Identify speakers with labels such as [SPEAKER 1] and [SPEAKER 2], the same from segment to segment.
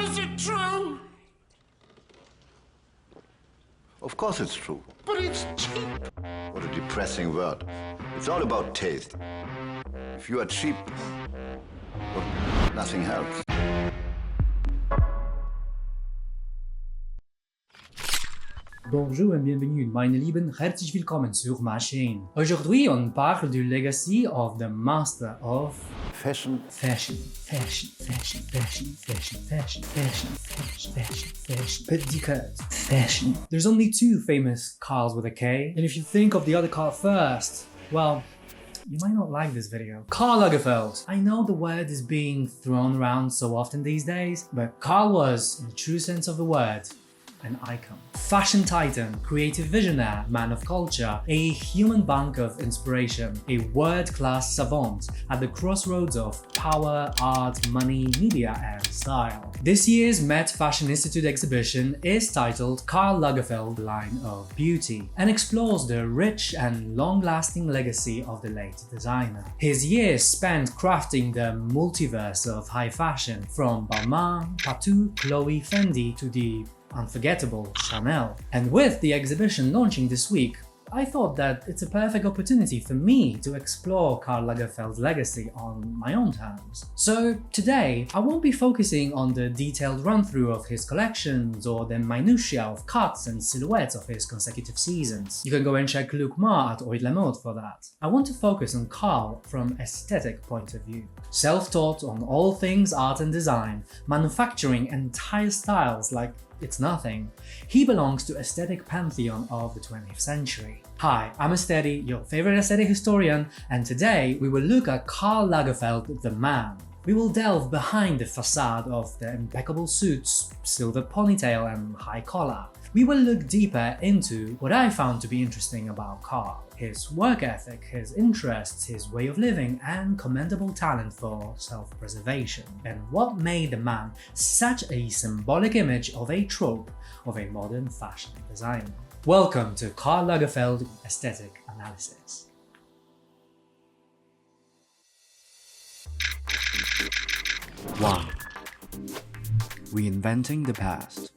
[SPEAKER 1] Is it true?
[SPEAKER 2] Of course it's true.
[SPEAKER 1] But it's cheap.
[SPEAKER 2] What a depressing word. It's all about taste. If you are cheap, well, nothing helps.
[SPEAKER 3] Bonjour et bienvenue, meine Lieben, herzlich willkommen sur ma chaîne. Aujourd'hui, on parle du legacy of the master of
[SPEAKER 2] Fashion.
[SPEAKER 3] Fashion. There's only two famous Karls with a K, and if you think of the other Karl first, well, you might not like this video. Karl Lagerfeld. I know the word is being thrown around so often these days, but Karl was, in the true sense of the word, an icon. Fashion titan, creative visionary, man of culture, a human bank of inspiration, a world-class savant at the crossroads of power, art, money, media, and style. This year's Met Fashion Institute exhibition is titled Karl Lagerfeld Line of Beauty and explores the rich and long-lasting legacy of the late designer. His years spent crafting the multiverse of high fashion, from Balmain, Patou, Chloe, Fendi to the unforgettable Chanel. And with the exhibition launching this week, I thought that it's a perfect opportunity for me to explore Karl Lagerfeld's legacy on my own terms. So today, I won't be focusing on the detailed run-through of his collections or the minutiae of cuts and silhouettes of his consecutive seasons. You can go and check Luc Ma at Oid Le Mode for that. I want to focus on Karl from aesthetic point of view. Self-taught on all things art and design, manufacturing entire styles like it's nothing, he belongs to aesthetic pantheon of the 20th century. Hi, I'm Steady, your favorite aesthetic historian, and today we will look at Karl Lagerfeld the man. We will delve behind the facade of the impeccable suits, silver ponytail and high collar. We will look deeper into what I found to be interesting about Karl, his work ethic, his interests, his way of living, and commendable talent for self-preservation, and what made the man such a symbolic image of a trope of a modern fashion designer. Welcome to Karl Lagerfeld Aesthetic Analysis. One. Reinventing the Past.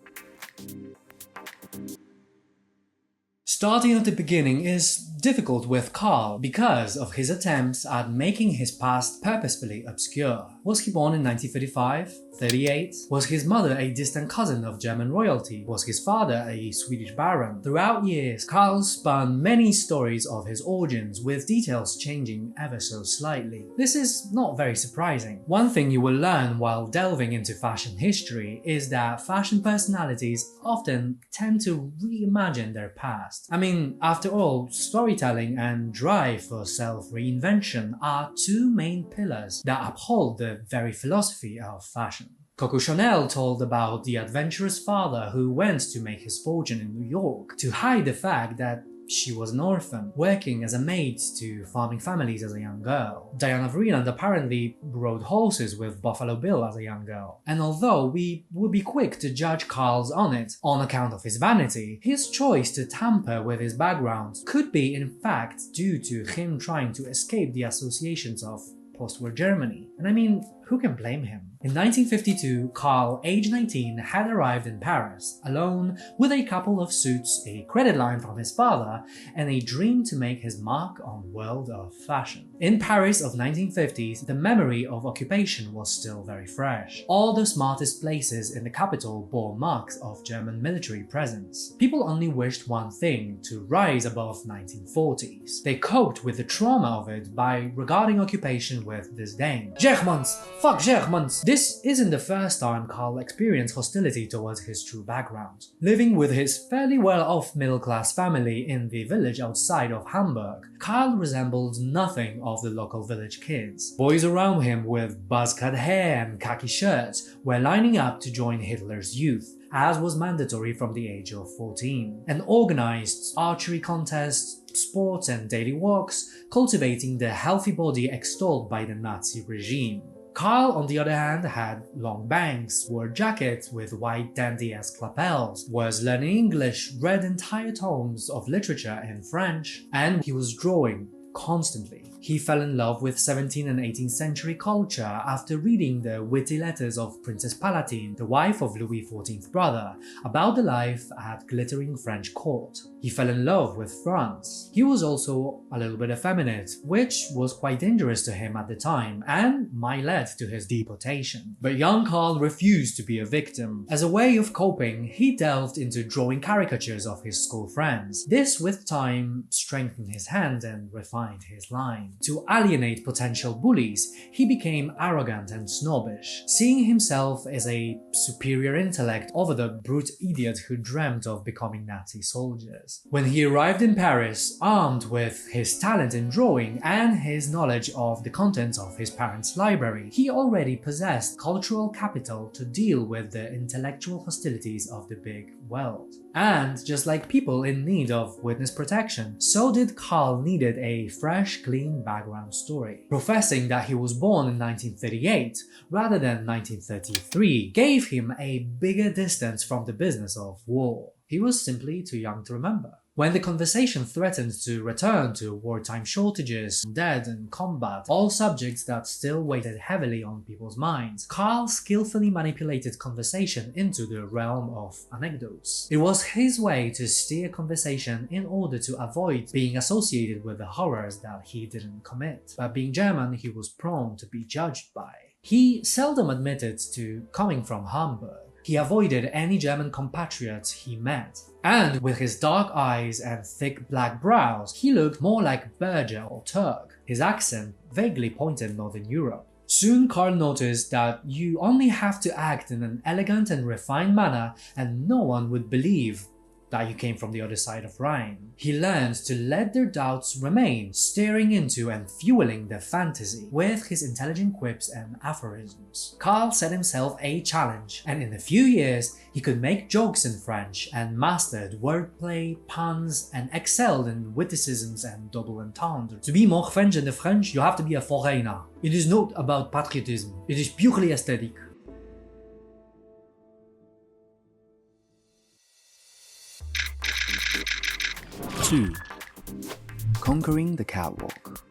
[SPEAKER 3] Starting at the beginning is difficult with Karl because of his attempts at making his past purposefully obscure. Was he born in 1935? 38? Was his mother a distant cousin of German royalty? Was his father a Swedish baron? Throughout years, Karl spun many stories of his origins, with details changing ever so slightly. This is not very surprising. One thing you will learn while delving into fashion history is that fashion personalities often tend to reimagine their past. I mean, after all, storytelling and drive for self-reinvention are two main pillars that uphold the very philosophy of fashion. Coco Chanel told about the adventurous father who went to make his fortune in New York to hide the fact that she was an orphan, working as a maid to farming families as a young girl. Diana Vreeland apparently rode horses with Buffalo Bill as a young girl. And although we would be quick to judge Karl's on it on account of his vanity, his choice to tamper with his background could be in fact due to him trying to escape the associations of post-war Germany. And I mean, who can blame him? In 1952, Karl, age 19, had arrived in Paris, alone with a couple of suits, a credit line from his father, and a dream to make his mark on the world of fashion. In Paris of 1950s, the memory of occupation was still very fresh. All the smartest places in the capital bore marks of German military presence. People only wished one thing: to rise above 1940s. They coped with the trauma of it by regarding occupation with disdain. Germans! Fuck Germans! This isn't the first time Karl experienced hostility towards his true background. Living with his fairly well-off middle-class family in the village outside of Hamburg, Karl resembled nothing of the local village kids. Boys around him with buzz-cut hair and khaki shirts were lining up to join Hitler's youth, as was mandatory from the age of 14, and organized archery contests, sports and daily walks, cultivating the healthy body extolled by the Nazi regime. Karl, on the other hand, had long bangs, wore jackets with white dandy-esque lapels, was learning English, read entire tomes of literature in French, and he was drawing constantly. he fell in love with 17th and 18th century culture after reading the witty letters of Princess Palatine, the wife of Louis XIV's brother, about the life at glittering French court. He fell in love with France. He was also a little bit effeminate, which was quite dangerous to him at the time and might lead to his deportation. But young Karl refused to be a victim. As a way of coping, he delved into drawing caricatures of his school friends. This, with time, strengthened his hand and refined his line. To alienate potential bullies, he became arrogant and snobbish, seeing himself as a superior intellect over the brute idiot who dreamt of becoming Nazi soldiers. When he arrived in Paris, armed with his talent in drawing and his knowledge of the contents of his parents' library, he already possessed cultural capital to deal with the intellectual hostilities of the big world. And just like people in need of witness protection, so did Karl needed a fresh, clean background story. Professing that he was born in 1938 rather than 1933 gave him a bigger distance from the business of war. He was simply too young to remember. When the conversation threatened to return to wartime shortages, dead and combat, all subjects that still weighed heavily on people's minds, Karl skillfully manipulated conversation into the realm of anecdotes. It was his way to steer conversation in order to avoid being associated with the horrors that he didn't commit. But being German, he was prone to be judged by. He seldom admitted to coming from Hamburg. He avoided any German compatriots he met. And with his dark eyes and thick black brows, he looked more like Berger or Turk. His accent vaguely pointed Northern Europe. Soon Karl noticed that you only have to act in an elegant and refined manner and no one would believe that you came from the other side of Rhine. He learned to let their doubts remain, staring into and fueling their fantasy with his intelligent quips and aphorisms. Karl set himself a challenge, and in a few years he could make jokes in French and mastered wordplay, puns, and excelled in witticisms and double entendre. To be more French than the French, you have to be a foreigner. It is not about patriotism, it is purely aesthetic.
[SPEAKER 4] 2. Conquering the Catwalk.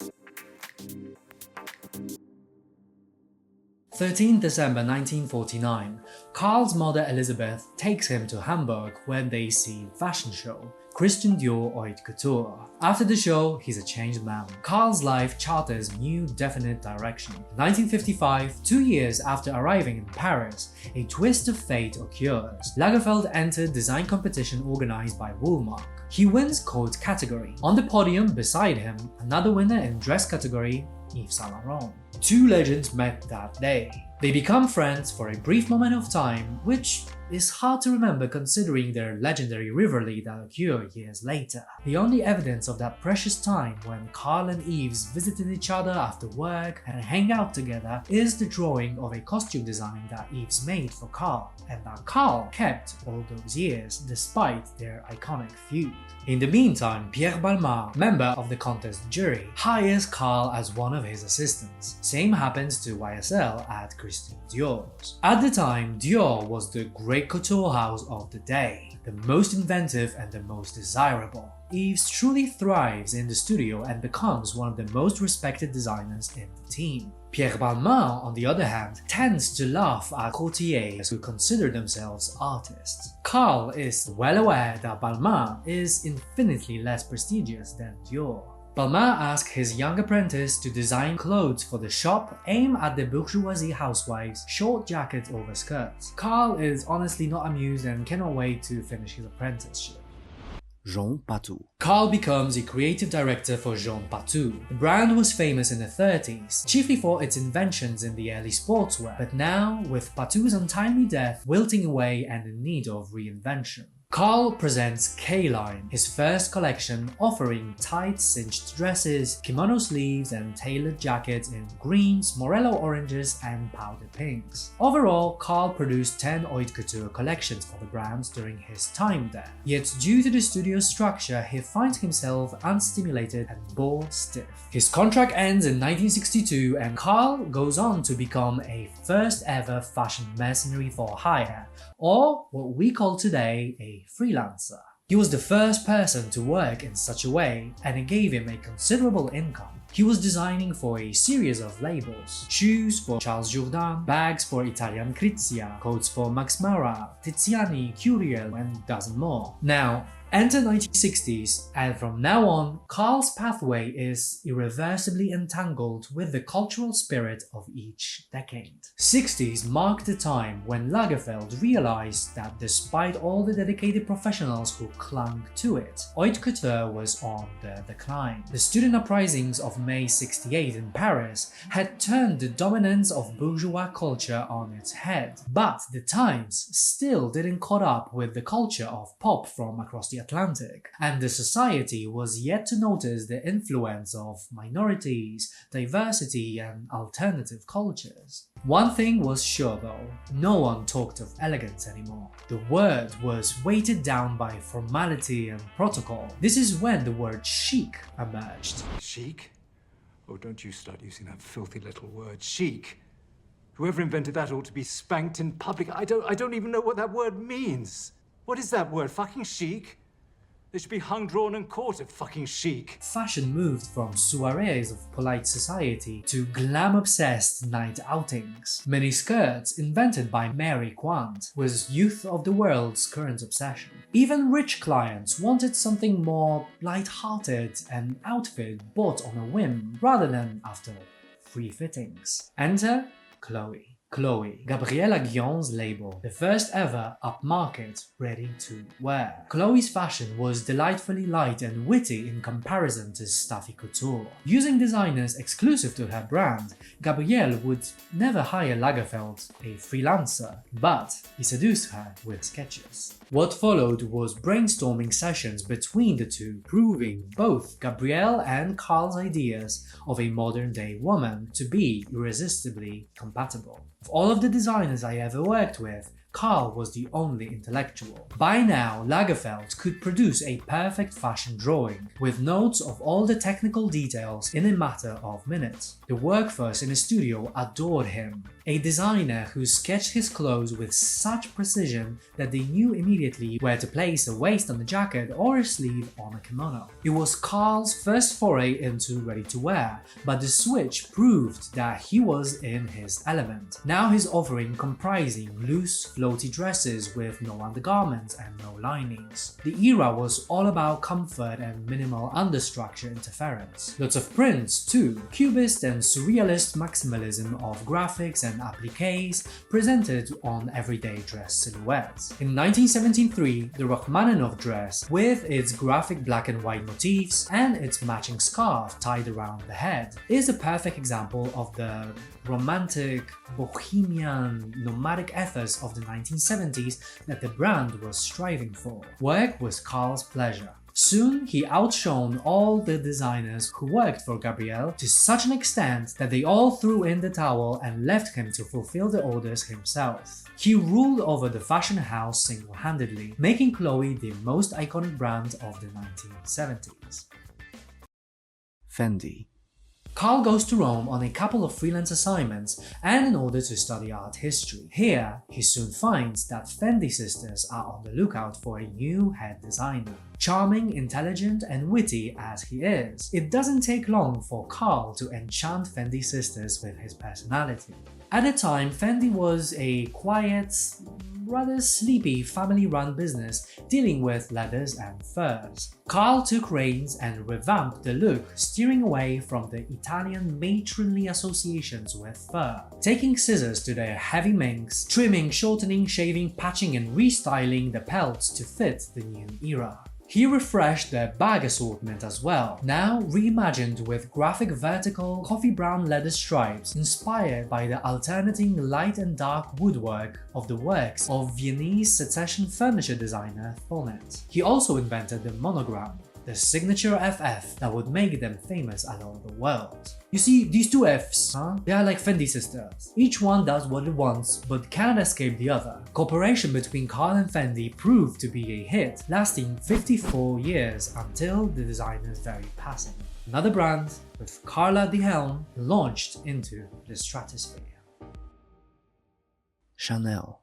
[SPEAKER 3] 13 December 1949, Karl's mother Elizabeth takes him to Hamburg where they see fashion show, Christian Dior Haute Couture. After the show, he's a changed man. Karl's life charters new definite direction. In 1955, 2 years after arriving in Paris, a twist of fate occurs. Lagerfeld entered design competition organized by Woolmark. He wins coat category. On the podium beside him, another winner in dress category, Yves Saint Laurent. Two legends met that day. They become friends for a brief moment of time, which is hard to remember considering their legendary rivalry that occurred years later. The only evidence of that precious time when Karl and Yves visited each other after work and hang out together is the drawing of a costume design that Yves made for Karl, and that Karl kept all those years despite their iconic feud. In the meantime, Pierre Balmain, member of the contest jury, hires Karl as one of his assistants. Same happens to YSL at Christian Dior's. At the time, Dior was the great couture house of the day, the most inventive and the most desirable. Yves truly thrives in the studio and becomes one of the most respected designers in the team. Pierre Balmain, on the other hand, tends to laugh at courtiers who consider themselves artists. Karl is well aware that Balmain is infinitely less prestigious than Dior. Balmain asks his young apprentice to design clothes for the shop aimed at the bourgeoisie housewives' short jackets over skirts. Karl is honestly not amused and cannot wait to finish his apprenticeship.
[SPEAKER 4] Jean Patou.
[SPEAKER 3] Karl becomes a creative director for Jean Patou. The brand was famous in the 30s, chiefly for its inventions in the early sportswear, but now, with Patou's untimely death wilting away and in need of reinvention, Karl presents K-Line, his first collection offering tight cinched dresses, kimono sleeves and tailored jackets in greens, morello oranges and powder pinks. Overall, Karl produced 10 haute couture collections for the brand during his time there. Yet due to the studio's structure, he finds himself unstimulated and bored stiff. His contract ends in 1962 and Karl goes on to become a first ever fashion mercenary for hire, or what we call today a freelancer. He was the first person to work in such a way, and it gave him a considerable income. He was designing for a series of labels: shoes for Charles Jourdan, bags for Italian Crizia, coats for Max Mara, Tiziani, Curiel, and dozens more. Now, enter 1960s, and from now on, Karl's pathway is irreversibly entangled with the cultural spirit of each decade. 60s marked the time when Lagerfeld realized that despite all the dedicated professionals who clung to it, haute couture was on the decline. The student uprisings of May 68 in Paris had turned the dominance of bourgeois culture on its head, but the times still didn't caught up with the culture of pop from across the Atlantic, and the society was yet to notice the influence of minorities, diversity, and alternative cultures. One thing was sure though, no one talked of elegance anymore. The word was weighted down by formality and protocol. This is when the word chic emerged.
[SPEAKER 5] Chic? Oh, don't you start using that filthy little word, chic. Whoever invented that ought to be spanked in public. I don't even know what that word means. What is that word? Fucking chic? They should be hung, drawn, and quartered, fucking chic.
[SPEAKER 3] Fashion moved from soirees of polite society to glam-obsessed night outings. Mini skirts, invented by Mary Quant, was youth of the world's current obsession. Even rich clients wanted something more light-hearted, an outfit bought on a whim rather than after free fittings. Enter Chloe. Chloe, Gabriella Guillon's label, the first ever upmarket ready-to-wear. Chloe's fashion was delightfully light and witty in comparison to stuffy couture. Using designers exclusive to her brand, Gabrielle would never hire Lagerfeld, a freelancer, but he seduced her with sketches. What followed was brainstorming sessions between the two, proving both Gabrielle and Karl's ideas of a modern-day woman to be irresistibly compatible. Of all of the designers I ever worked with, Karl was the only intellectual. By now, Lagerfeld could produce a perfect fashion drawing, with notes of all the technical details in a matter of minutes. The workforce in the studio adored him, a designer who sketched his clothes with such precision that they knew immediately where to place a waist on a jacket or a sleeve on a kimono. It was Karl's first foray into ready-to-wear, but the switch proved that he was in his element. Now his offering comprising loose, floaty dresses with no undergarments and no linings. The era was all about comfort and minimal understructure interference. Lots of prints too, cubist and surrealist maximalism of graphics and appliques presented on everyday dress silhouettes. In 1973, the Rachmaninoff dress, with its graphic black and white motifs and its matching scarf tied around the head, is a perfect example of the romantic, bohemian, nomadic ethos of the 1970s that the brand was striving for. Work was Karl's pleasure. Soon, he outshone all the designers who worked for Gabrielle to such an extent that they all threw in the towel and left him to fulfill the orders himself. He ruled over the fashion house single-handedly, making Chloe the most iconic brand of the 1970s.
[SPEAKER 4] Fendi.
[SPEAKER 3] Karl goes to Rome on a couple of freelance assignments and in order to study art history. Here, he soon finds that Fendi sisters are on the lookout for a new head designer. Charming, intelligent, and witty as he is, it doesn't take long for Karl to enchant Fendi sisters with his personality. At the time, Fendi was a quiet, rather sleepy family-run business dealing with leathers and furs. Karl took reins and revamped the look, steering away from the Italian matronly associations with fur, taking scissors to their heavy minks, trimming, shortening, shaving, patching, and restyling the pelts to fit the new era. He refreshed their bag assortment as well, now reimagined with graphic vertical coffee brown leather stripes inspired by the alternating light and dark woodwork of the works of Viennese secession furniture designer Thonet. He also invented the monogram, the signature FF that would make them famous all over the world. You see, these two Fs, they are like Fendi sisters. Each one does what it wants, but can't escape the other. Cooperation between Karl and Fendi proved to be a hit, lasting 54 years until the designer's very passing. Another brand, with Karl at the helm, launched into the stratosphere.
[SPEAKER 4] Chanel.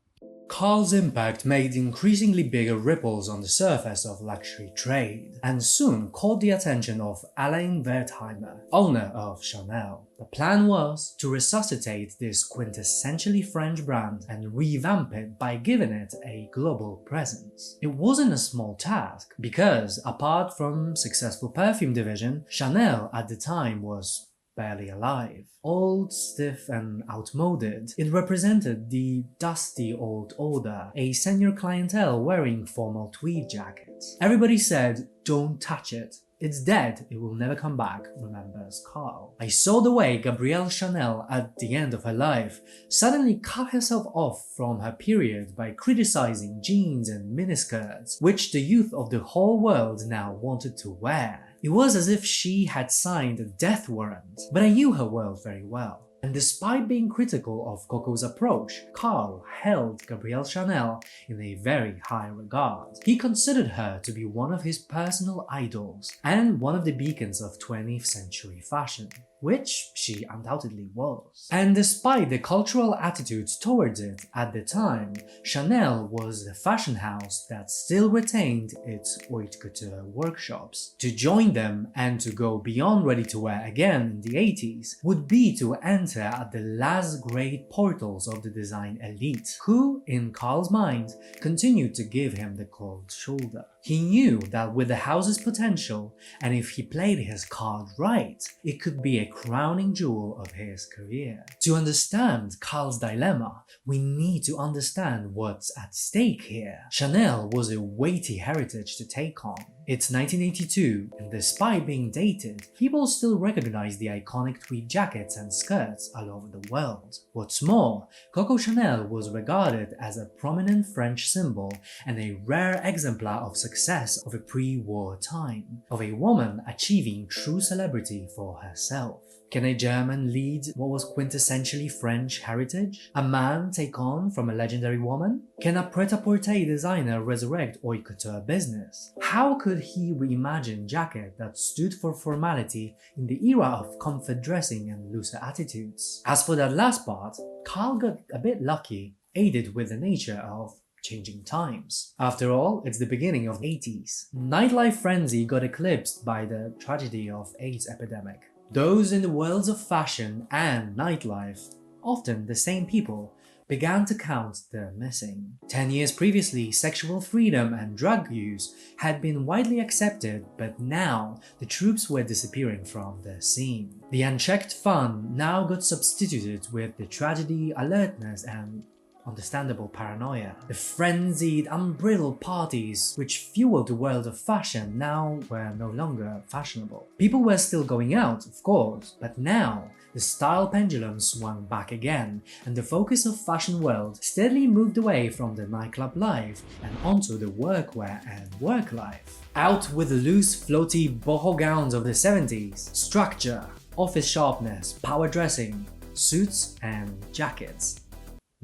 [SPEAKER 3] Karl's impact made increasingly bigger ripples on the surface of luxury trade, and soon caught the attention of Alain Wertheimer, owner of Chanel. The plan was to resuscitate this quintessentially French brand and revamp it by giving it a global presence. It wasn't a small task, because apart from successful perfume division, Chanel at the time was barely alive. Old, stiff and outmoded, it represented the dusty old order, a senior clientele wearing formal tweed jackets. Everybody said, "Don't touch it. It's dead, it will never come back," remembers Karl. "I saw the way Gabrielle Chanel, at the end of her life, suddenly cut herself off from her period by criticizing jeans and miniskirts, which the youth of the whole world now wanted to wear. It was as if she had signed a death warrant, but I knew her world very well." And despite being critical of Coco's approach, Karl held Gabrielle Chanel in a very high regard. He considered her to be one of his personal idols and one of the beacons of 20th century fashion, which she undoubtedly was. And despite the cultural attitudes towards it at the time, Chanel was the fashion house that still retained its haute couture workshops. To join them and to go beyond ready-to-wear again in the 80s would be to enter at the last great portals of the design elite, who, in Karl's mind, continued to give him the cold shoulder. He knew that with the house's potential, and if he played his card right, it could be a crowning jewel of his career. To understand Karl's dilemma, we need to understand what's at stake here. Chanel was a weighty heritage to take on. It's 1982, and despite being dated, people still recognize the iconic tweed jackets and skirts all over the world. What's more, Coco Chanel was regarded as a prominent French symbol and a rare exemplar of success of a pre-war time, of a woman achieving true celebrity for herself. Can a German lead what was quintessentially French heritage? A man take on from a legendary woman? Can a pret-a-porter designer resurrect haute couture business? How could he reimagine jacket that stood for formality in the era of comfort dressing and looser attitudes? As for that last part, Karl got a bit lucky, aided with the nature of changing times. After all, it's the beginning of the 80s. Nightlife frenzy got eclipsed by the tragedy of AIDS epidemic. Those in the worlds of fashion and nightlife, often the same people, began to count the missing. 10 years previously, sexual freedom and drug use had been widely accepted, but now the troops were disappearing from the scene. The unchecked fun now got substituted with the tragedy, alertness and understandable paranoia. The frenzied, unbridled parties which fueled the world of fashion now were no longer fashionable. People were still going out, of course, but now the style pendulum swung back again, and the focus of fashion world steadily moved away from the nightclub life and onto the workwear and work life. Out with the loose, floaty boho gowns of the 70s, structure, office sharpness, power dressing, suits and jackets.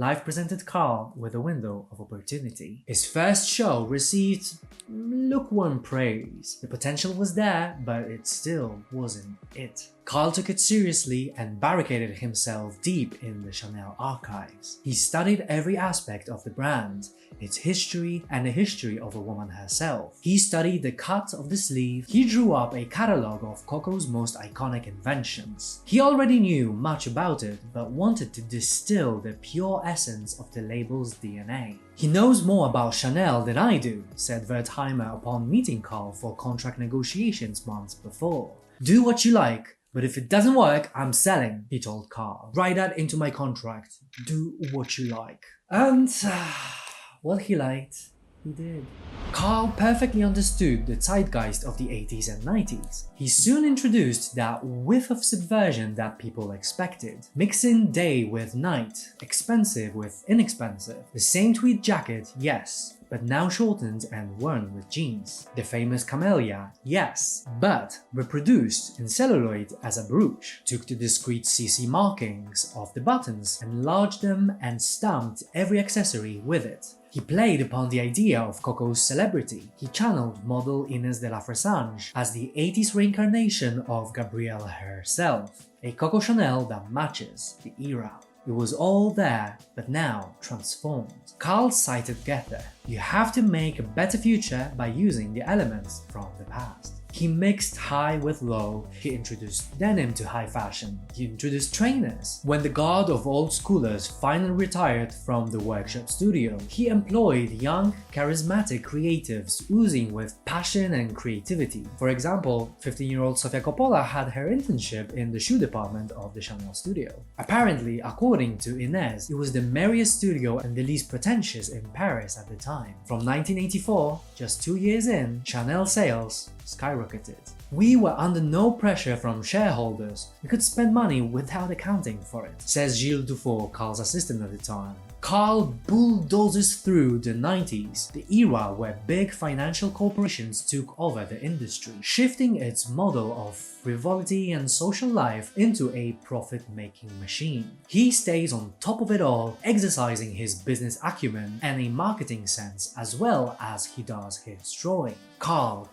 [SPEAKER 3] Life presented Karl with a window of opportunity. His first show received lukewarm praise. The potential was there, but it still wasn't it. Karl took it seriously and barricaded himself deep in the Chanel archives. He studied every aspect of the brand, its history and the history of a woman herself. He studied the cut of the sleeve. He drew up a catalogue of Coco's most iconic inventions. He already knew much about it, but wanted to distill the pure essence of the label's DNA. "He knows more about Chanel than I do," said Wertheimer upon meeting Karl for contract negotiations months before. "Do what you like, but if it doesn't work, I'm selling," he told Karl. "Write that into my contract. Do what you like." And what he liked, he did. Karl perfectly understood the zeitgeist of the 80s and 90s. He soon introduced that whiff of subversion that people expected. Mixing day with night, expensive with inexpensive. The same tweed jacket, yes, but now shortened and worn with jeans. The famous camellia, yes, but reproduced in celluloid as a brooch. Took the discreet CC markings of the buttons, enlarged them and stamped every accessory with it. He played upon the idea of Coco's celebrity. He channeled model Ines de la Fressange as the 80s reincarnation of Gabrielle herself, a Coco Chanel that matches the era. It was all there, but now transformed. Karl cited Goethe: "You have to make a better future by using the elements from the past." He mixed high with low, he introduced denim to high fashion, he introduced trainers. When the god of old schoolers finally retired from the workshop studio, he employed young, charismatic creatives oozing with passion and creativity. For example, 15-year-old Sofia Coppola had her internship in the shoe department of the Chanel studio. Apparently, according to Inez, it was the merriest studio and the least pretentious in Paris at the time. From 1984, just 2 years in, Chanel sales skyrocketed. "We were under no pressure from shareholders. We could spend money without accounting for it," says Gilles Dufour, Karl's assistant at the time. Karl bulldozes through the 90s, the era where big financial corporations took over the industry, shifting its model of frivolity and social life into a profit-making machine. He stays on top of it all, exercising his business acumen and a marketing sense as well as he does his drawing. Karl,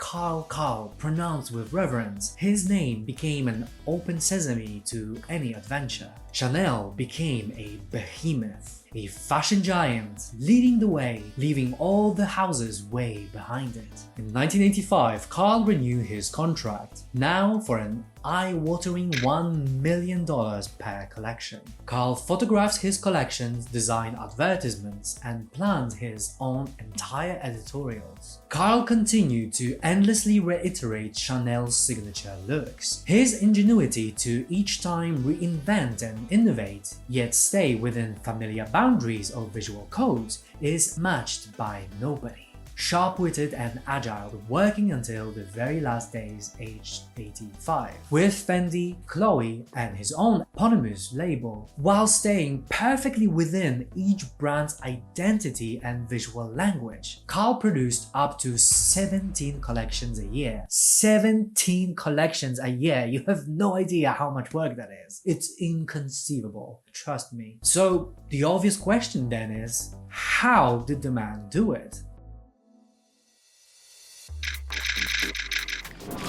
[SPEAKER 3] pronounced with reverence, his name became an open sesame to any adventure. Chanel became a behemoth, a fashion giant, leading the way, leaving all the houses way behind it. In 1985, Karl renewed his contract, now for an eye-watering $1 million per collection. Karl photographs his collections, designed advertisements, and planned his own entire editorials. Karl continued to endlessly reiterate Chanel's signature looks. His ingenuity to each time reinvent and innovate, yet stay within familiar boundaries of visual codes, is matched by nobody. Sharp-witted and agile, working until the very last days, aged 85, with Fendi, Chloe, and his own eponymous label, while staying perfectly within each brand's identity and visual language. Karl produced up to 17 collections a year. 17 collections a year! You have no idea how much work that is. It's inconceivable, trust me. So the obvious question then is, how did the man do it?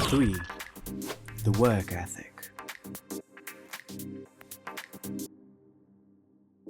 [SPEAKER 4] 3. The work ethic.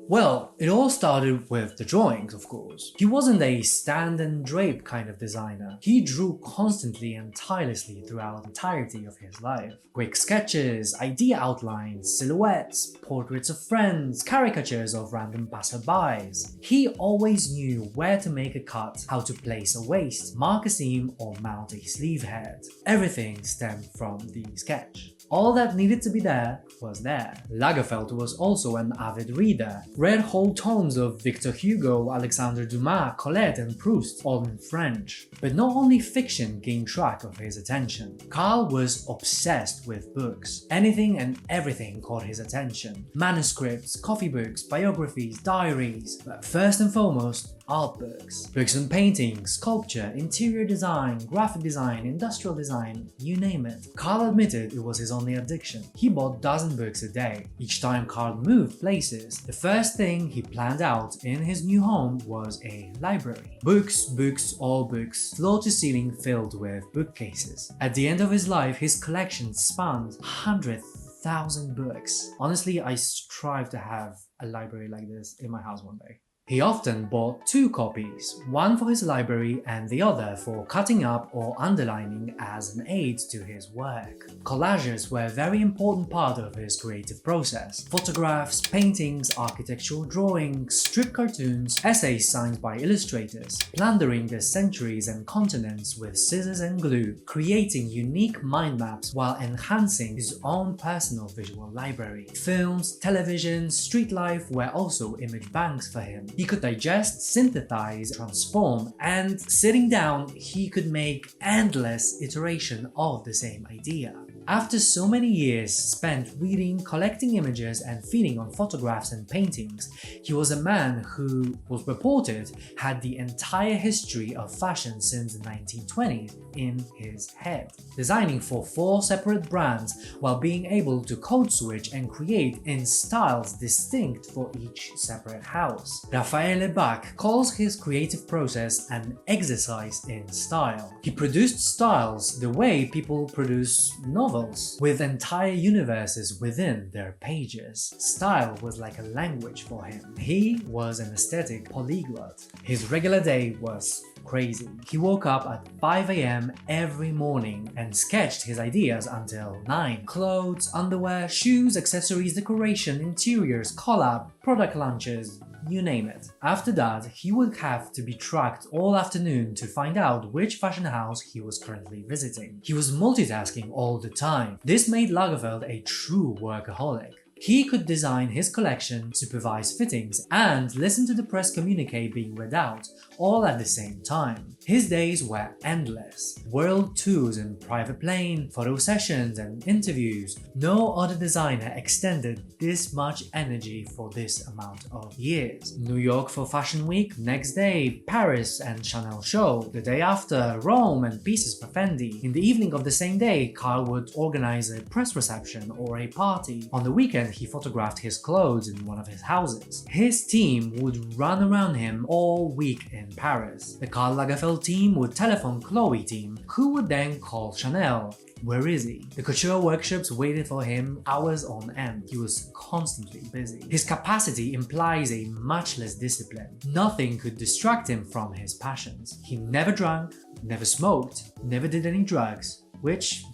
[SPEAKER 3] Well, it all started with the drawings, of course. He wasn't a stand and drape kind of designer. He drew constantly and tirelessly throughout the entirety of his life. Quick sketches, idea outlines, silhouettes, portraits of friends, caricatures of random passerbys. He always knew where to make a cut, how to place a waist, mark a seam, or mount a sleeve head. Everything stemmed from the sketch. All that needed to be there was there. Lagerfeld was also an avid reader, read whole tomes of Victor Hugo, Alexandre Dumas, Colette and Proust, all in French. But not only fiction gained track of his attention. Karl was obsessed with books. Anything and everything caught his attention. Manuscripts, coffee books, biographies, diaries, but first and foremost, art books. Books on painting, sculpture, interior design, graphic design, industrial design, you name it. Karl admitted it was his only addiction. He bought dozen books a day. Each time Karl moved places, the first thing he planned out in his new home was a library. Books, all books, floor to ceiling filled with bookcases. At the end of his life, his collection spanned 100,000 books. Honestly, I strive to have a library like this in my house one day. He often bought 2 copies, one for his library and the other for cutting up or underlining as an aid to his work. Collages were a very important part of his creative process. Photographs, paintings, architectural drawings, strip cartoons, essays signed by illustrators, plundering the centuries and continents with scissors and glue, creating unique mind maps while enhancing his own personal visual library. Films, television, street life were also image banks for him. He could digest, synthesize, transform, and sitting down, he could make endless iteration of the same idea. After so many years spent reading, collecting images, and feeding on photographs and paintings, he was a man who was reported had the entire history of fashion since the 1920s in his head, designing for 4 separate brands while being able to code switch and create in styles distinct for each separate house. Raphael Lebacq calls his creative process an exercise in style. He produced styles the way people produce novels novels, with entire universes within their pages. Style was like a language for him. He was an aesthetic polyglot. His regular day was crazy. He woke up at 5 AM every morning and sketched his ideas until 9. Clothes, underwear, shoes, accessories, decoration, interiors, collab, product launches, you name it. After that, he would have to be tracked all afternoon to find out which fashion house he was currently visiting. He was multitasking all the time. This made Lagerfeld a true workaholic. He could design his collection, supervise fittings, and listen to the press communique being read out, all at the same time. His days were endless. World tours in private plane, photo sessions and interviews. No other designer extended this much energy for this amount of years. New York for Fashion Week, next day Paris and Chanel show, the day after Rome and pieces per Fendi. In the evening of the same day, Karl would organize a press reception or a party. On the weekend, he photographed his clothes in one of his houses. His team would run around him all week in Paris. The Karl Lagerfeld team would telephone Chloe team, who would then call Chanel. Where is he? The couture workshops waited for him hours on end. He was constantly busy. His capacity implies a much less discipline. Nothing could distract him from his passions. He never drank, never smoked, never did any drugs, which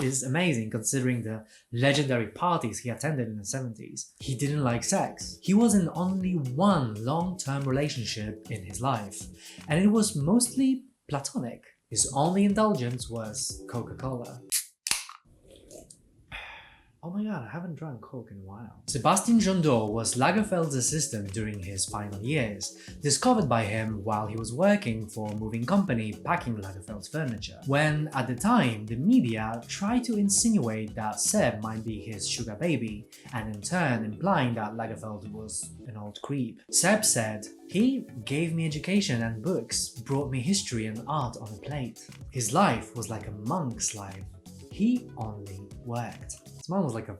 [SPEAKER 3] is amazing considering the legendary parties he attended in the 70s. He didn't like sex. He was in only one long-term relationship in his life, and it was mostly platonic. His only indulgence was Coca-Cola. Oh my god, I haven't drunk Coke in a while. Sebastian Jondot was Lagerfeld's assistant during his final years, discovered by him while he was working for a moving company packing Lagerfeld's furniture, when at the time the media tried to insinuate that Seb might be his sugar baby, and in turn implying that Lagerfeld was an old creep. Seb said, "He gave me education and books, brought me history and art on a plate. His life was like a monk's life. He only worked." This man was like a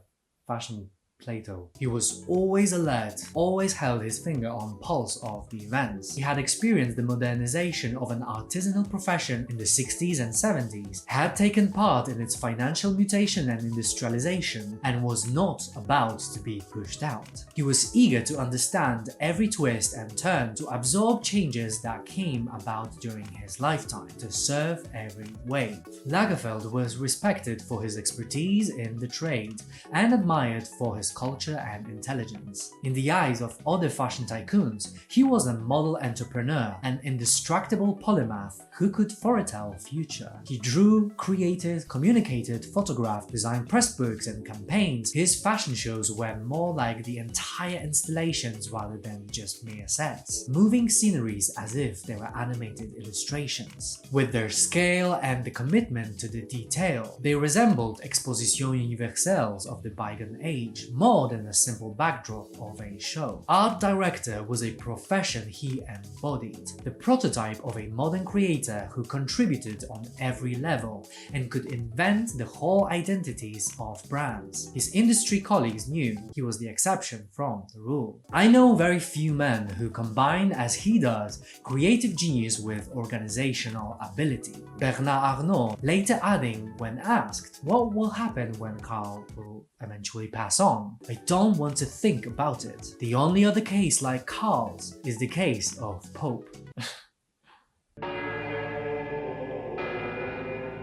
[SPEAKER 3] fashion Plato. He was always alert, always held his finger on pulse of the events. He had experienced the modernization of an artisanal profession in the 60s and 70s, had taken part in its financial mutation and industrialization, and was not about to be pushed out. He was eager to understand every twist and turn, to absorb changes that came about during his lifetime, to serve every wave. Lagerfeld was respected for his expertise in the trade, and admired for his culture and intelligence. In the eyes of other fashion tycoons, he was a model entrepreneur, an indestructible polymath who could foretell future. He drew, created, communicated, photographed, designed press books and campaigns. His fashion shows were more like the entire installations rather than just mere sets, moving sceneries as if they were animated illustrations. With their scale and the commitment to the detail, they resembled expositions universelles of the bygone age, more than a simple backdrop of a show. Art director was a profession he embodied, the prototype of a modern creator who contributed on every level and could invent the whole identities of brands. His industry colleagues knew he was the exception from the rule. I know very few men who combine, as he does, creative genius with organizational ability. Bernard Arnault later adding, when asked what will happen when Karl will eventually pass on, "I don't want to think about it. The only other case like Karl's is the case of Pope."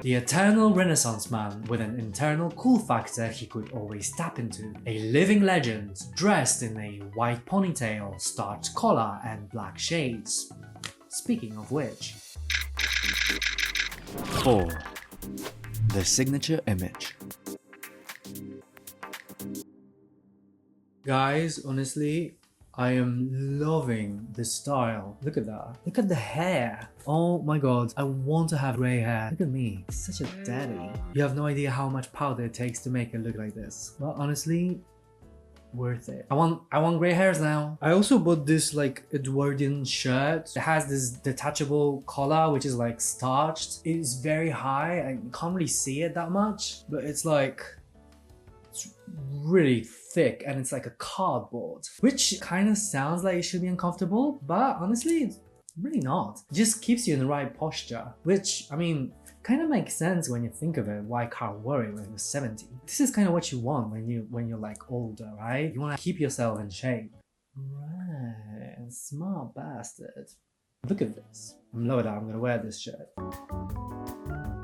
[SPEAKER 3] The eternal Renaissance man with an internal cool factor he could always tap into. A living legend, dressed in a white ponytail, starched collar and black shades. Speaking of which...
[SPEAKER 4] 4. The signature image.
[SPEAKER 3] Guys, honestly, I am loving the style. Look at that. Look at the hair. Oh my god, I want to have grey hair. Look at me, such a daddy. You have no idea how much powder it takes to make it look like this. Well, honestly, worth it. I want grey hairs now. I also bought this like Edwardian shirt. It has this detachable collar which is like starched. It is very high. I can't really see it that much, but it's like, it's really thick and it's like a cardboard, which kind of sounds like it should be uncomfortable, but honestly Really not. It just keeps you in the right posture, which, I mean, kind of makes sense when you think of it, why Karl wore it when he was 70. This is kind of what you want when you're like older, right? You want to keep yourself in shape. Right, smart bastard. Look at this. I'm loaded out, I'm gonna wear this shirt.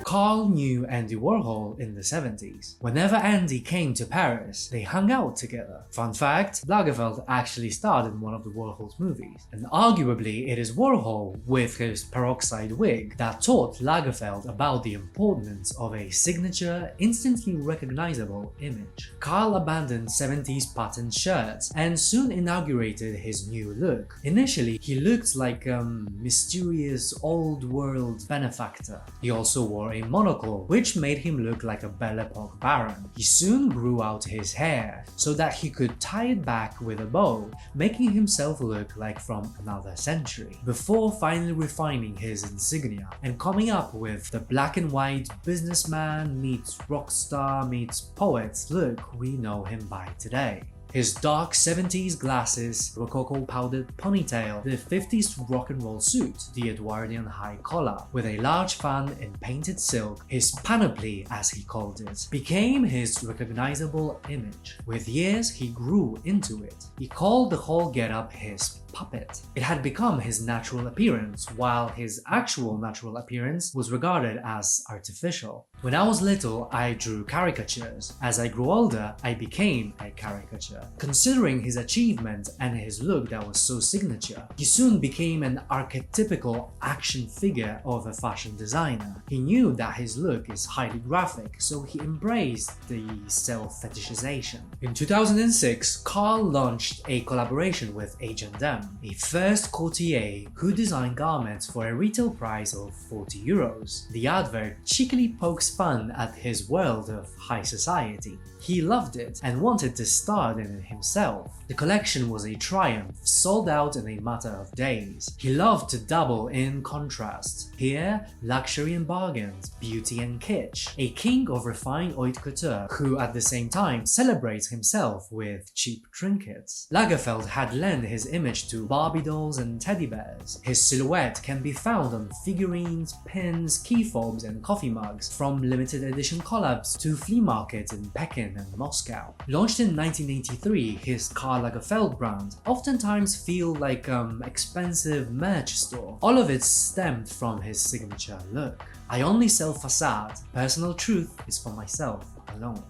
[SPEAKER 3] Karl knew Andy Warhol in the 70s. Whenever Andy came to Paris, they hung out together. Fun fact, Lagerfeld actually starred in one of the Warhol's movies. And arguably, it is Warhol, with his peroxide wig, that taught Lagerfeld about the importance of a signature, instantly recognizable image. Karl abandoned 70s patterned shirts and soon inaugurated his new look. Initially, he looked like a mysterious old-world benefactor. He also wore a monocle, which made him look like a Belle Epoque baron. He soon grew out his hair so that he could tie it back with a bow, making himself look like from another century, before finally refining his insignia and coming up with the black and white businessman meets rock star meets poet look we know him by today. His dark 70s glasses, rococo powdered ponytail, the 50s rock and roll suit, the Edwardian high collar, with a large fan in painted silk, his panoply as he called it, became his recognizable image. With years, he grew into it. He called the whole getup his puppet. It had become his natural appearance, while his actual natural appearance was regarded as artificial. When I was little, I drew caricatures. As I grew older, I became a caricature. Considering his achievement and his look that was so signature, he soon became an archetypical action figure of a fashion designer. He knew that his look is highly graphic, so he embraced the self-fetishization. In 2006, Karl launched a collaboration with H&M, a first courtier who designed garments for a retail price of €40. The advert cheekily pokes fun at his world of high society. He loved it and wanted to star in it himself. The collection was a triumph, sold out in a matter of days. He loved to dabble in contrasts. Here, luxury and bargains, beauty and kitsch. A king of refined haute couture who at the same time celebrates himself with cheap trinkets. Lagerfeld had lent his image to Barbie dolls and teddy bears. His silhouette can be found on figurines, pins, key fobs and coffee mugs, from limited edition collabs to flea markets in Peking and Moscow. Launched in 1983, his Karl Lagerfeld brand oftentimes feel like expensive merch store. All of it stemmed from his signature look. I only sell facade. Personal truth is for myself alone.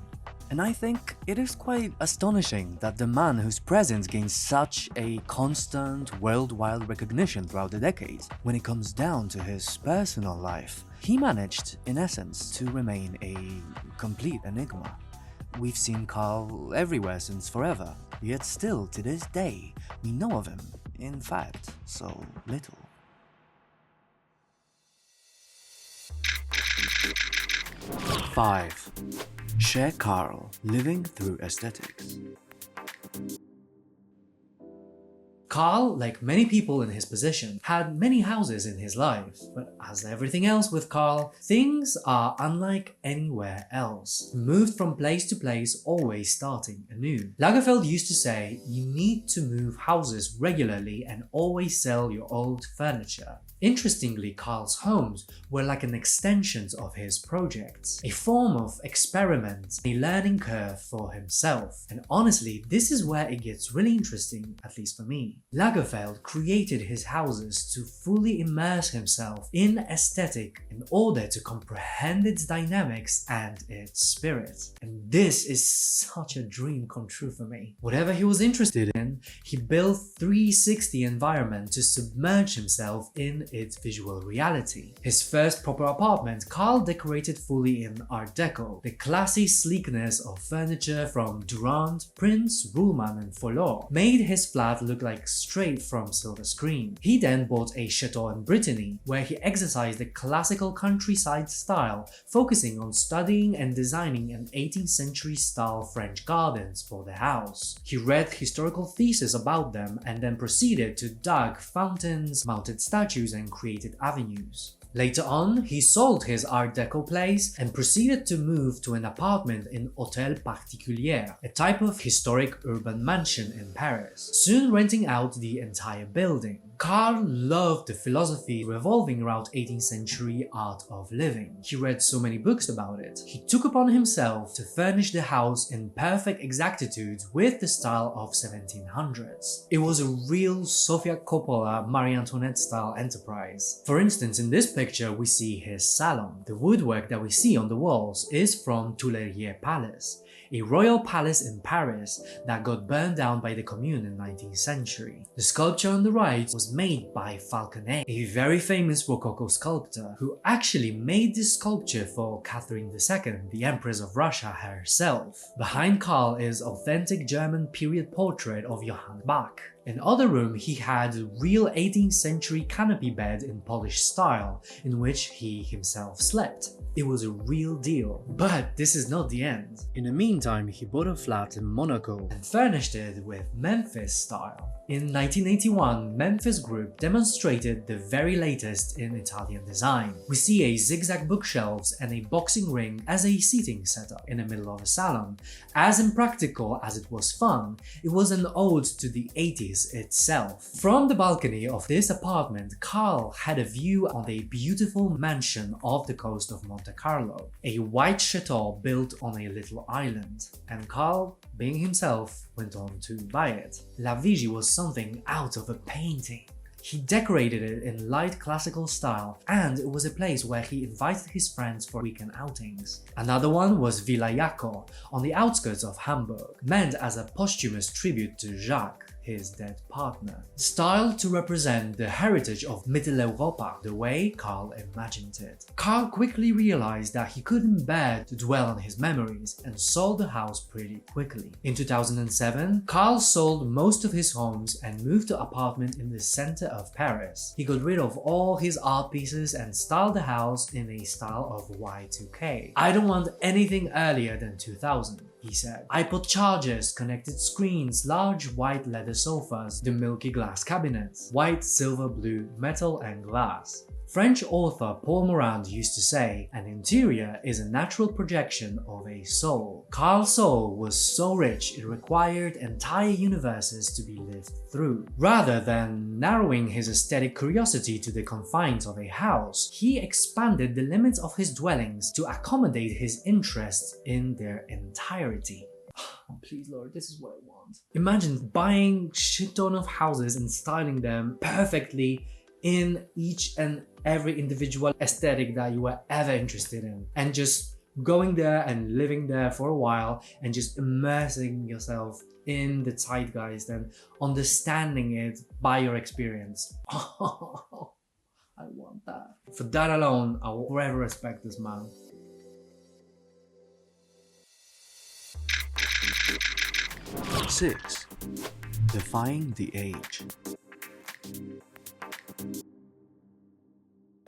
[SPEAKER 4] And I think it is quite astonishing that the man whose presence gains such a constant worldwide recognition throughout the decades, when it comes down to his personal life, he managed, in essence, to remain a complete enigma. We've seen Karl everywhere since forever, yet still to this day, we know of him, in fact, so little. Five. Chez Karl, living through aesthetics.
[SPEAKER 3] Karl, like many people in his position, had many houses in his life, but as everything else with Karl, things are unlike anywhere else. He moved from place to place, always starting anew. Lagerfeld used to say, you need to move houses regularly and always sell your old furniture. Interestingly, Karl's homes were like an extension of his projects, a form of experiment, a learning curve for himself. And honestly, this is where it gets really interesting, at least for me. Lagerfeld created his houses to fully immerse himself in aesthetic in order to comprehend its dynamics and its spirit. And this is such a dream come true for me. Whatever he was interested in, he built 360 environment to submerge himself in its visual reality. His first proper apartment, Karl decorated fully in Art Deco, the classy sleekness of furniture from Durand, Prince, Ruhlmann and Folor made his flat look like straight from silver screen. He then bought a chateau in Brittany, where he exercised the classical countryside style, focusing on studying and designing an 18th century style French gardens for the house. He read historical theses about them and then proceeded to dug fountains, mounted statues and created avenues. Later on, he sold his Art Deco place and proceeded to move to an apartment in Hôtel Particulier, a type of historic urban mansion in Paris, soon renting out the entire building. Karl loved the philosophy revolving around 18th century art of living. He read so many books about it. He took upon himself to furnish the house in perfect exactitude with the style of 1700s. It was a real Sofia Coppola, Marie Antoinette style enterprise. For instance, in this picture we see his salon. The woodwork that we see on the walls is from Tuileries Palace, a royal palace in Paris that got burned down by the Commune in the 19th century. The sculpture on the right was made by Falconet, a very famous Rococo sculptor who actually made this sculpture for Catherine II, the Empress of Russia herself. Behind Karl is authentic German period portrait of Johann Bach. In the other room, he had a real 18th century canopy bed in Polish style, in which he himself slept. It was a real deal. But this is not the end. In the meantime, he bought a flat in Monaco and furnished it with Memphis style. In 1981, Memphis Group demonstrated the very latest in Italian design. We see a zigzag bookshelves and a boxing ring as a seating setup in the middle of a salon. As impractical as it was fun, it was an ode to the 80s itself. From the balcony of this apartment, Karl had a view on a beautiful mansion off the coast of Monte Carlo, a white chateau built on a little island, and Karl, being himself, went on to buy it. La Vigie was something out of a painting. He decorated it in light classical style, and it was a place where he invited his friends for weekend outings. Another one was Villa Jaco, on the outskirts of Hamburg, meant as a posthumous tribute to Jacques, his dead partner. Styled to represent the heritage of Mitteleuropa, the way Karl imagined it. Karl quickly realized that he couldn't bear to dwell on his memories and sold the house pretty quickly. In 2007, Karl sold most of his homes and moved to an apartment in the center of Paris. He got rid of all his art pieces and styled the house in a style of Y2K. "I don't want anything earlier than 2000. He said. "iPod chargers, connected screens, large white leather sofas, the milky glass cabinets, white, silver, blue, metal and glass." French author Paul Morand used to say, "An interior is a natural projection of a soul." Karl's soul was so rich it required entire universes to be lived through. Rather than narrowing his aesthetic curiosity to the confines of a house, he expanded the limits of his dwellings to accommodate his interests in their entirety. Oh, please, Lord, this is what I want. Imagine buying shit ton of houses and styling them perfectly in each and every individual aesthetic that you were ever interested in, and just going there and living there for a while and just immersing yourself in the zeitgeist and understanding it by your experience. Oh, I want that. For that alone, I will forever respect this man.
[SPEAKER 4] Six. Defying the Age.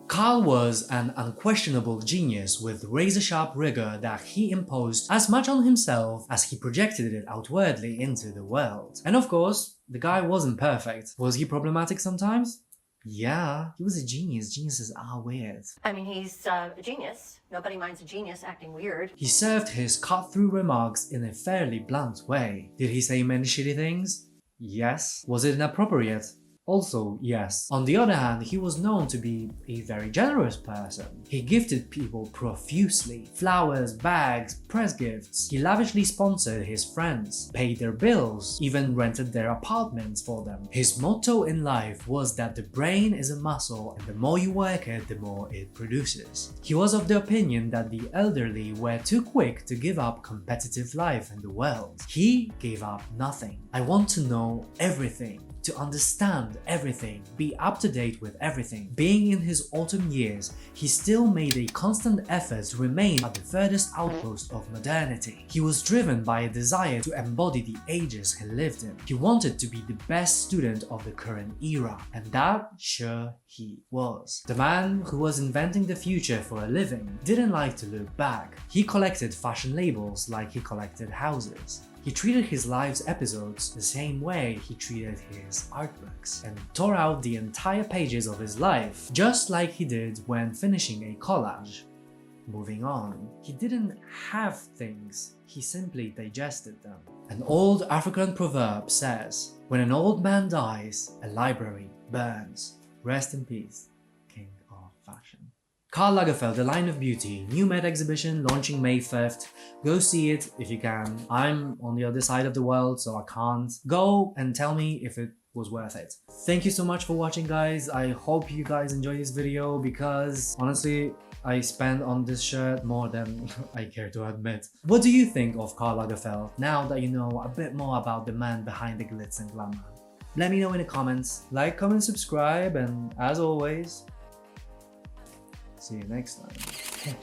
[SPEAKER 3] Karl was an unquestionable genius with razor-sharp rigor that he imposed as much on himself as he projected it outwardly into the world. And of course, the guy wasn't perfect. Was he problematic sometimes? Yeah, he was a genius. Geniuses are weird.
[SPEAKER 6] I mean, he's a genius. Nobody minds a genius acting weird.
[SPEAKER 3] He served his cut-through remarks in a fairly blunt way. Did he say many shitty things? Yes. Was it inappropriate? Also, yes. On the other hand, he was known to be a very generous person. He gifted people profusely. Flowers, bags, press gifts. He lavishly sponsored his friends, paid their bills, even rented their apartments for them. His motto in life was that the brain is a muscle and the more you work it, the more it produces. He was of the opinion that the elderly were too quick to give up competitive life in the world. He gave up nothing. I want to know everything, to understand everything, be up to date with everything. Being in his autumn years, he still made a constant effort to remain at the furthest outpost of modernity. He was driven by a desire to embody the ages he lived in. He wanted to be the best student of the current era, and that sure he was. The man who was inventing the future for a living didn't like to look back. He collected fashion labels like he collected houses. He treated his life's episodes the same way he treated his art books, and tore out the entire pages of his life, just like he did when finishing a collage. Moving on, he didn't have things, he simply digested them. An old African proverb says, "When an old man dies, a library burns." Rest in peace, king of fashion. Karl Lagerfeld, The Line of Beauty, new Met exhibition launching May 5th. Go see it if you can. I'm on the other side of the world, so I can't. Go and tell me if it was worth it. Thank you so much for watching, guys. I hope you guys enjoyed this video because honestly, I spent on this shirt more than I care to admit. What do you think of Karl Lagerfeld now that you know a bit more about the man behind the glitz and glamour? Let me know in the comments. Like, comment, subscribe, and as always, see you next time.